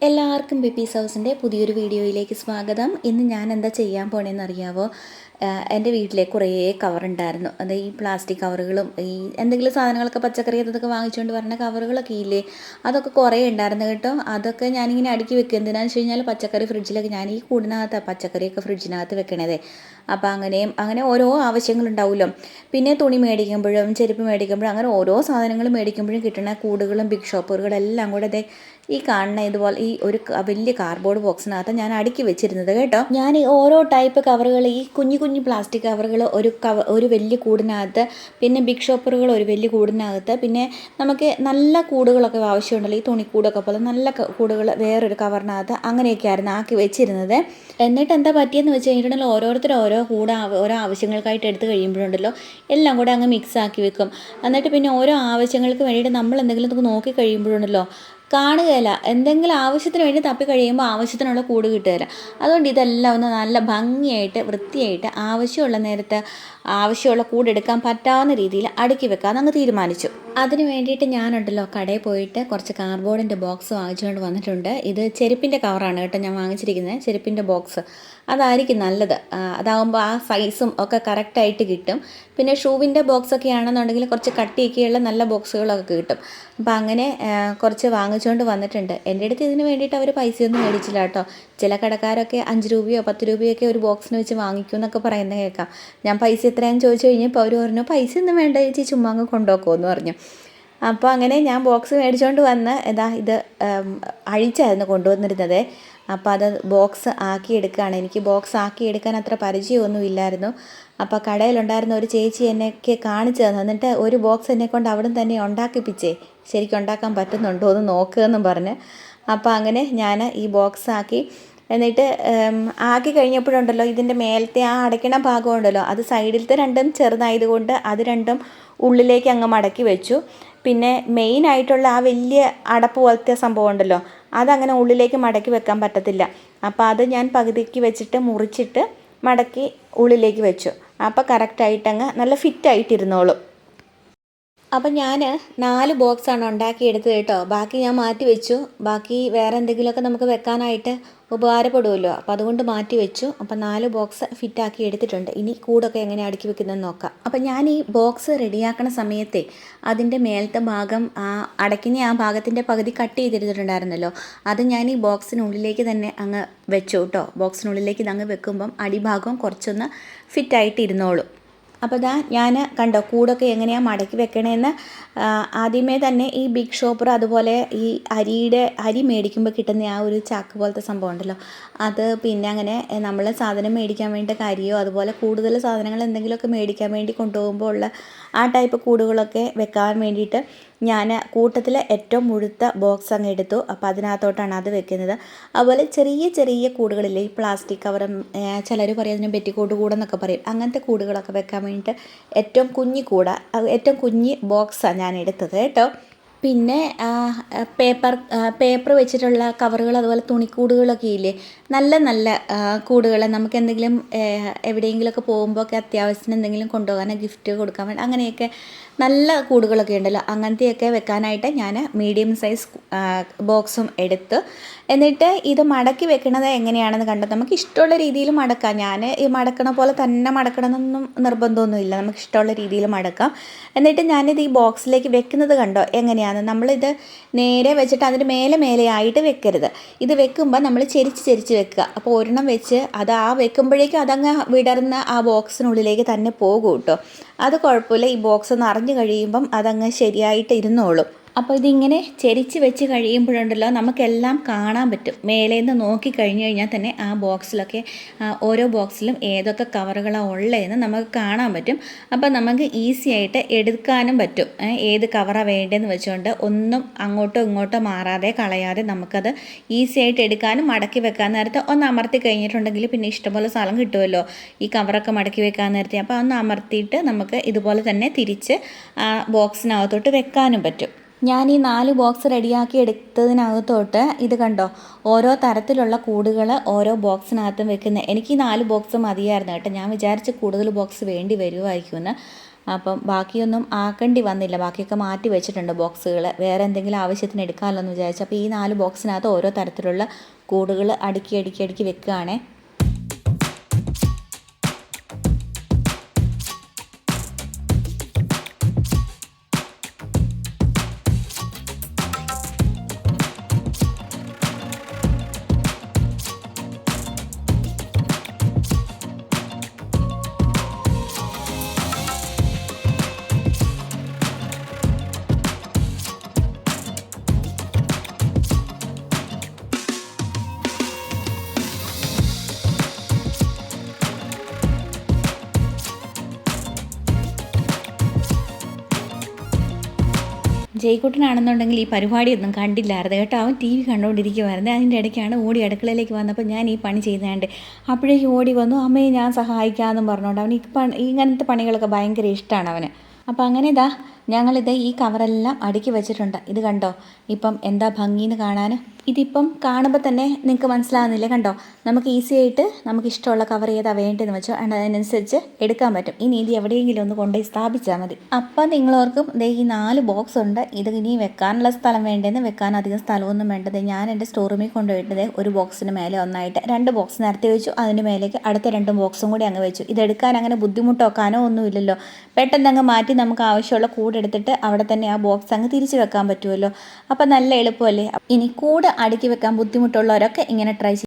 എല്ലാവർക്കും ബിപ്പീസ് ഹൗസിൻ്റെ പുതിയൊരു വീഡിയോയിലേക്ക് സ്വാഗതം. ഇന്ന് ഞാൻ എന്താ ചെയ്യാൻ പോണേന്ന് അറിയാവോ? എൻ്റെ വീട്ടിലെ കുറേ കവറുണ്ടായിരുന്നു. അത് ഈ പ്ലാസ്റ്റിക് കവറുകളും ഈ എന്തെങ്കിലും സാധനങ്ങളൊക്കെ പച്ചക്കറി അതൊക്കെ വാങ്ങിച്ചുകൊണ്ട് വരുന്ന കവറുകളൊക്കെ ഇല്ലേ, അതൊക്കെ കുറേ ഉണ്ടായിരുന്നു കേട്ടോ. അതൊക്കെ ഞാനിങ്ങനെ അടുക്കി വെക്കും. എന്തിനാണെന്ന് വെച്ച് കഴിഞ്ഞാൽ പച്ചക്കറി ഫ്രിഡ്ജിലൊക്കെ ഞാൻ ഈ കൂടിനകത്ത് പച്ചക്കറിയൊക്കെ ഫ്രിഡ്ജിനകത്ത് വെക്കണതേ. അപ്പോൾ അങ്ങനെ ഓരോ ആവശ്യങ്ങളുണ്ടാവുമല്ലോ. പിന്നെ തുണി മേടിക്കുമ്പോഴും ചെരുപ്പ് മേടിക്കുമ്പോഴും അങ്ങനെ ഓരോ സാധനങ്ങൾ മേടിക്കുമ്പോഴും കിട്ടുന്ന കൂടുകളും ബിഗ് ഷോപ്പറുകളും എല്ലാം കൂടെ ഈ കാണുന്ന ഇതുപോലെ ഈ ഒരു വലിയ കാർഡ്ബോർഡ് ബോക്സിനകത്ത് ഞാൻ അടുക്കി വെച്ചിരുന്നത് കേട്ടോ. ഞാൻ ഈ ഓരോ ടൈപ്പ് കവറുകൾ, ഈ കുഞ്ഞു കുഞ്ഞു പ്ലാസ്റ്റിക് കവറുകൾ ഒരു വലിയ കൂടിനകത്ത്, പിന്നെ ബിഗ് ഷോപ്പറുകൾ ഒരു വലിയ കൂടിനകത്ത്, പിന്നെ നമുക്ക് നല്ല കൂടുകളൊക്കെ ആവശ്യമുണ്ടല്ലോ, ഈ തുണിക്കൂടൊക്കെ പോലെ നല്ല കൂടുകൾ വേറൊരു കവറിനകത്ത്, അങ്ങനെയൊക്കെയായിരുന്നു ആക്കി വെച്ചിരുന്നത്. എന്നിട്ട് എന്താ പറ്റിയെന്ന് വെച്ച് കഴിഞ്ഞിട്ടുണ്ടെങ്കിൽ ഓരോരുത്തരും ഓരോ ആവശ്യങ്ങൾക്കായിട്ട് എടുത്ത് കഴിയുമ്പോഴുണ്ടല്ലോ എല്ലാം കൂടെ അങ്ങ് മിക്സ് ആക്കി വെക്കും. എന്നിട്ട് പിന്നെ ഓരോ ആവശ്യങ്ങൾക്ക് വേണ്ടിയിട്ട് നമ്മൾ എന്തെങ്കിലും നോക്കി കഴിയുമ്പോഴുണ്ടല്ലോ കാണുകയില്ല. എന്തെങ്കിലും ആവശ്യത്തിന് വേണ്ടി തപ്പി കഴിയുമ്പോൾ ആവശ്യത്തിനുള്ള കൂട് കിട്ടുകയില്ല. അതുകൊണ്ട് ഇതെല്ലാം ഒന്ന് നല്ല ഭംഗിയായിട്ട് വൃത്തിയായിട്ട് ആവശ്യമുള്ള നേരത്ത് ആവശ്യമുള്ള കൂടെടുക്കാൻ പറ്റാവുന്ന രീതിയിൽ അടുക്കി വെക്കാമെന്ന് അങ്ങ് തീരുമാനിച്ചു. അതിന് വേണ്ടിയിട്ട് ഞാനുണ്ടല്ലോ കടയിൽ പോയിട്ട് കുറച്ച് കാർഡ്ബോർഡിൻ്റെ ബോക്സ് വാങ്ങിച്ചുകൊണ്ട് വന്നിട്ടുണ്ട്. ഇത് ചെരുപ്പിൻ്റെ കവറാണ് കേട്ടോ ഞാൻ വാങ്ങിച്ചിരിക്കുന്നത്, ചെരുപ്പിൻ്റെ ബോക്സ്. അതായിരിക്കും നല്ലത്. അതാകുമ്പോൾ ആ സൈസും ഒക്കെ കറക്റ്റായിട്ട് കിട്ടും. പിന്നെ ഷൂവിൻ്റെ ബോക്സൊക്കെ ആണെന്നുണ്ടെങ്കിൽ കുറച്ച് കട്ടിയൊക്കെയുള്ള നല്ല ബോക്സുകളൊക്കെ കിട്ടും. അപ്പോൾ അങ്ങനെ കുറച്ച് വാങ്ങിച്ചുകൊണ്ട് വന്നിട്ടുണ്ട്. എൻ്റെ അടുത്ത് ഇതിന് വേണ്ടിയിട്ട് അവർ പൈസയൊന്നും മേടിച്ചില്ല കേട്ടോ. ചില കടക്കാരൊക്കെ 5 രൂപയോ 10 രൂപയൊക്കെ ഒരു ബോക്സിന് വെച്ച് വാങ്ങിക്കും എന്നൊക്കെ പറയുന്നത് കേൾക്കാം. ഞാൻ പൈസ എത്രയാണെന്ന് ചോദിച്ചു കഴിഞ്ഞപ്പോൾ അവർ പറഞ്ഞു പൈസ ഒന്നും വേണ്ട ചേച്ചി, ചുമ്മാ അങ്ങ് കൊണ്ടുപോക്കുമെന്ന് പറഞ്ഞു. അപ്പോൾ അങ്ങനെ ഞാൻ ബോക്സ് മേടിച്ചുകൊണ്ട് വന്ന് ഇത് അഴിച്ചായിരുന്നു കൊണ്ടുവന്നിരുന്നത്. അപ്പോൾ അത് ബോക്സ് ആക്കിയെടുക്കുകയാണ്. എനിക്ക് ബോക്സ് ആക്കിയെടുക്കാൻ അത്ര പരിചയമൊന്നും ഇല്ലായിരുന്നു. അപ്പോൾ കടയിലുണ്ടായിരുന്ന ഒരു ചേച്ചി എന്നെയൊക്കെ കാണിച്ചു തന്നു. എന്നിട്ട് ഒരു ബോക്സ് എന്നെക്കൊണ്ട് അവിടെ തന്നെ ഉണ്ടാക്കിപ്പിച്ചേ, ശരിക്കും ഉണ്ടാക്കാൻ പറ്റുന്നുണ്ടോ എന്ന് നോക്കുകയെന്നും പറഞ്ഞ്. അപ്പോൾ അങ്ങനെ ഞാൻ ഈ ബോക്സ് ആക്കി. എന്നിട്ട് ആക്കി കഴിഞ്ഞപ്പോഴുണ്ടല്ലോ ഇതിൻ്റെ മേലത്തെ ആ അടയ്ക്കണ ഭാഗമുണ്ടല്ലോ, അത് സൈഡിലത്തെ രണ്ടും ചെറുതായതുകൊണ്ട് അത് രണ്ടും ഉള്ളിലേക്ക് അങ്ങ് മടക്കി വെച്ചു. പിന്നെ മെയിനായിട്ടുള്ള ആ വലിയ അടപ്പ് പോലത്തെ സംഭവം ഉണ്ടല്ലോ, അതങ്ങനെ ഉള്ളിലേക്ക് മടക്കി വെക്കാൻ പറ്റത്തില്ല. അപ്പോൾ അത് ഞാൻ പകുതിക്ക് വെച്ചിട്ട് മുറിച്ചിട്ട് മടക്കി ഉള്ളിലേക്ക് വെച്ചു. അപ്പോൾ കറക്റ്റായിട്ടങ്ങ് നല്ല ഫിറ്റായിട്ടിരുന്നോളും. അപ്പം ഞാൻ 4 ബോക്സാണ് ഉണ്ടാക്കിയെടുത്തത് കേട്ടോ. ബാക്കി ഞാൻ മാറ്റി വെച്ചു. ബാക്കി വേറെ എന്തെങ്കിലുമൊക്കെ നമുക്ക് വെക്കാനായിട്ട് ഉപകാരപ്പെടുമല്ലോ, അപ്പോൾ അതുകൊണ്ട് മാറ്റി വെച്ചു. അപ്പം 4 ബോക്സ് ഫിറ്റാക്കി എടുത്തിട്ടുണ്ട്. ഇനി കൂടൊക്കെ എങ്ങനെ അടുക്കി വെക്കുന്നതെന്ന് നോക്കാം. അപ്പം ഞാൻ ഈ ബോക്സ് റെഡിയാക്കണ സമയത്തെ അതിൻ്റെ മേലത്തെ ഭാഗം അടയ്ക്കുന്ന ആ ഭാഗത്തിൻ്റെ പകുതി കട്ട് ചെയ്തെടുത്തിട്ടുണ്ടായിരുന്നല്ലോ, അത് ഞാൻ ഈ ബോക്സിനുള്ളിലേക്ക് തന്നെ അങ്ങ് വെച്ചു കേട്ടോ. ബോക്സിനുള്ളിലേക്ക് ഇത് അങ്ങ് വെക്കുമ്പം അടിഭാഗം കുറച്ചൊന്ന് ഫിറ്റായിട്ട് ഇരുന്നോളും. അപ്പോൾ ഞാൻ കണ്ടോ കൂടൊക്കെ എങ്ങനെയാണ് മടക്കി വെക്കണേന്ന്. ആദ്യമേ തന്നെ ഈ ബിഗ് ഷോപ്പർ അതുപോലെ ഈ അരി മേടിക്കുമ്പോൾ കിട്ടുന്ന ആ ഒരു ചാക്ക് പോലത്തെ സംഭവം ഉണ്ടല്ലോ, അത് പിന്നെ അങ്ങനെ നമ്മൾ സാധനം മേടിക്കാൻ വേണ്ടി കരിയോ അതുപോലെ കൂടുതൽ സാധനങ്ങൾ എന്തെങ്കിലുമൊക്കെ മേടിക്കാൻ വേണ്ടി കൊണ്ടുപോകുമ്പോൾ ഉള്ള ആ ടൈപ്പ് കൂടുകളൊക്കെ വെക്കാൻ വേണ്ടിയിട്ട് ഞാൻ കൂട്ടത്തിൽ ഏറ്റവും മുഴുത്ത ബോക്സ് അങ്ങ് എടുത്തു. അപ്പോൾ അതിനകത്തോട്ടാണ് അത് വെക്കുന്നത്. അതുപോലെ ചെറിയ ചെറിയ കൂടുകളില്ലേ, ഈ പ്ലാസ്റ്റിക് കവറും ചിലർ പറയും അതിന് പെറ്റിക്കോട്ട് കൂടെന്നൊക്കെ പറയും, അങ്ങനത്തെ കൂടുകളൊക്കെ വെക്കാൻ വേണ്ടിയിട്ട് ഏറ്റവും കുഞ്ഞ് ബോക്സാണ് ഞാൻ എടുത്തത് കേട്ടോ. പിന്നെ പേപ്പർ വെച്ചിട്ടുള്ള കവറുകൾ അതുപോലെ തുണിക്കൂടുകളൊക്കെ ഇല്ലേ, നല്ല കൂടുകൾ നമുക്ക് എന്തെങ്കിലും എവിടെയെങ്കിലുമൊക്കെ പോകുമ്പോഴൊക്കെ അത്യാവശ്യത്തിന് എന്തെങ്കിലും കൊണ്ടുപോകാനോ ഗിഫ്റ്റ് കൊടുക്കാൻ വേണ്ടി അങ്ങനെയൊക്കെ നല്ല കൂടുകളൊക്കെ ഉണ്ടല്ലോ, അങ്ങനത്തെയൊക്കെ വെക്കാനായിട്ട് ഞാൻ മീഡിയം സൈസ് ബോക്സും എടുത്ത്. എന്നിട്ട് ഇത് മടക്കി വെക്കണത് എങ്ങനെയാണെന്ന് കണ്ടോ. നമുക്ക് ഇഷ്ടമുള്ള രീതിയിൽ മടക്കാം. ഞാൻ ഈ മടക്കണ പോലെ തന്നെ മടക്കണമെന്നൊന്നും നിർബന്ധമൊന്നുമില്ല, നമുക്ക് ഇഷ്ടമുള്ള രീതിയിൽ മടക്കാം. എന്നിട്ട് ഞാനിത് ഈ ബോക്സിലേക്ക് വെക്കുന്നത് കണ്ടോ എങ്ങനെയാണ്. നമ്മളിത് നേരെ വെച്ചിട്ട് അതിന് മേലെയായിട്ട് വെക്കരുത്. ഇത് വെക്കുമ്പോൾ നമ്മൾ ചെരിച്ച് വെക്കുക. അപ്പോൾ ഒരെണ്ണം വെച്ച് അത് വെക്കുമ്പോഴേക്കും അതങ്ങ് വിടർന്ന് ആ ബോക്സിനുള്ളിലേക്ക് തന്നെ പോകും കേട്ടോ. അത് കുഴപ്പമില്ല. ഈ ബോക്സ് നിറഞ്ഞു കഴിയുമ്പം അതങ്ങ് ശരിയായിട്ട് ഇരുന്നോളും. അപ്പോൾ ഇതിങ്ങനെ ചെരിച്ച് വെച്ച് കഴിയുമ്പോഴുണ്ടല്ലോ നമുക്കെല്ലാം കാണാൻ പറ്റും. മേലേന്ന് നോക്കി കഴിഞ്ഞ് കഴിഞ്ഞാൽ തന്നെ ആ ബോക്സിലൊക്കെ ഓരോ ബോക്സിലും ഏതൊക്കെ കവറുകളാണ് ഉള്ളതെന്ന് നമുക്ക് കാണാൻ പറ്റും. അപ്പോൾ നമുക്ക് ഈസി ആയിട്ട് എടുക്കാനും പറ്റും. ഏത് കവറാണ് വേണ്ടതെന്ന് വെച്ചുകൊണ്ട് ഒന്നും അങ്ങോട്ടോ ഇങ്ങോട്ടോ മാറാതെ കളയാതെ നമുക്കത് ഈസി ആയിട്ട് എടുക്കാനും മടക്കി വെക്കാൻ നേരത്തെ ഒന്ന് അമർത്തി കഴിഞ്ഞിട്ടുണ്ടെങ്കിൽ പിന്നെ ഇഷ്ടംപോലെ സ്ഥലം കിട്ടുമല്ലോ ഈ കവറൊക്കെ മടക്കി വെക്കാൻ നേരത്തെ. അപ്പോൾ ഒന്ന് അമർത്തിയിട്ട് നമുക്ക് ഇതുപോലെ തന്നെ തിരിച്ച് ആ ബോക്സിനകത്തോട്ട് വെക്കാനും പറ്റും. ഞാൻ ഈ 4 ബോക്സ് റെഡിയാക്കി എടുത്തതിനകത്തോട്ട് ഇത് കണ്ടോ ഓരോ തരത്തിലുള്ള കൂടുകൾ ഓരോ ബോക്സിനകത്തും വെക്കുന്നത്. എനിക്ക് ഈ 4 ബോക്സ് മതിയായിരുന്നു കേട്ടോ. ഞാൻ വിചാരിച്ച് കൂടുതൽ ബോക്സ് വേണ്ടി വരുമായിരിക്കുമെന്ന്. അപ്പം ബാക്കിയൊന്നും ആക്കേണ്ടി വന്നില്ല, ബാക്കിയൊക്കെ മാറ്റി വെച്ചിട്ടുണ്ട് ബോക്സുകൾ. വേറെ എന്തെങ്കിലും ആവശ്യത്തിന് എടുക്കാമല്ലോ എന്ന് വിചാരിച്ചു. അപ്പോൾ ഈ 4 ബോക്സിനകത്ത് ഓരോ തരത്തിലുള്ള കൂടുകൾ അടുക്കി അടുക്കി അടുക്കി വെക്കുകയാണേ. ജയ്ക്കുട്ടനാണെന്നുണ്ടെങ്കിൽ ഈ പരിപാടിയൊന്നും കണ്ടില്ലായിരുന്നു കേട്ടോ. അവൻ TV കണ്ടുകൊണ്ടിരിക്കുമായിരുന്നു. അതിൻ്റെ ഇടയ്ക്കാണ് ഓടി അടുക്കളയിലേക്ക് വന്നപ്പോൾ ഞാൻ ഈ പണി ചെയ്യുന്നതുകൊണ്ട് അപ്പോഴേക്കും ഓടി വന്നു, അമ്മയെ ഞാൻ സഹായിക്കാമെന്നും പറഞ്ഞുകൊണ്ട്. അവന് ഇങ്ങനത്തെ പണികളൊക്കെ ഭയങ്കര ഇഷ്ടമാണ് അവന്. അപ്പോൾ അങ്ങനെ ഞങ്ങളിത് ഈ കവറെല്ലാം അടുക്കി വെച്ചിട്ടുണ്ട്. ഇത് കണ്ടോ, ഇപ്പം എന്താ ഭംഗിന്ന് കാണാൻ. ഇതിപ്പം കാണുമ്പോൾ തന്നെ നിങ്ങൾക്ക് മനസ്സിലാകുന്നില്ലേ, കണ്ടോ. നമുക്ക് ഈസി ആയിട്ട് നമുക്ക് ഇഷ്ടമുള്ള കവർ ഏതാ വേണ്ടതെന്ന് വെച്ചോ അതിനനുസരിച്ച് എടുക്കാൻ പറ്റും. ഇനി ഇത് എവിടെയെങ്കിലും ഒന്ന് കൊണ്ടുപോയി സ്ഥാപിച്ചാൽ മതി. അപ്പം നിങ്ങളോർക്കും ഈ 4 ബോക്സ് ഉണ്ട്, ഇത് ഇനി വെക്കാനുള്ള സ്ഥലം വേണ്ടതെന്ന്. വെക്കാൻ അധികം സ്ഥലമൊന്നും വേണ്ടത്. ഞാൻ എൻ്റെ സ്റ്റോർ റൂമിൽ കൊണ്ടുപോയിട്ടത് ഒരു ബോക്സിന് മേലെ ഒന്നായിട്ട് 2 ബോക്സ് നിരത്തി വെച്ചു. അതിന് മേലേക്ക് അടുത്ത 2 ബോക്സും കൂടി അങ്ങ് വെച്ചു. ഇതെടുക്കാൻ അങ്ങനെ ബുദ്ധിമുട്ടോ കനോ ഒന്നുമില്ലല്ലോ. പെട്ടെന്ന് അങ്ങ് മാറ്റി നമുക്ക് ആവശ്യമുള്ള കൂടെടുത്തിട്ട് അവിടെ തന്നെ ആ ബോക്സ് അങ്ങ് തിരിച്ച് വെക്കാൻ പറ്റുമല്ലോ. അപ്പം നല്ല എളുപ്പമല്ലേ. ഇനി കൂട് അടുക്കി വെക്കാൻ ബുദ്ധിമുട്ടുള്ളവരൊക്കെ ഇങ്ങനെ ട്രൈ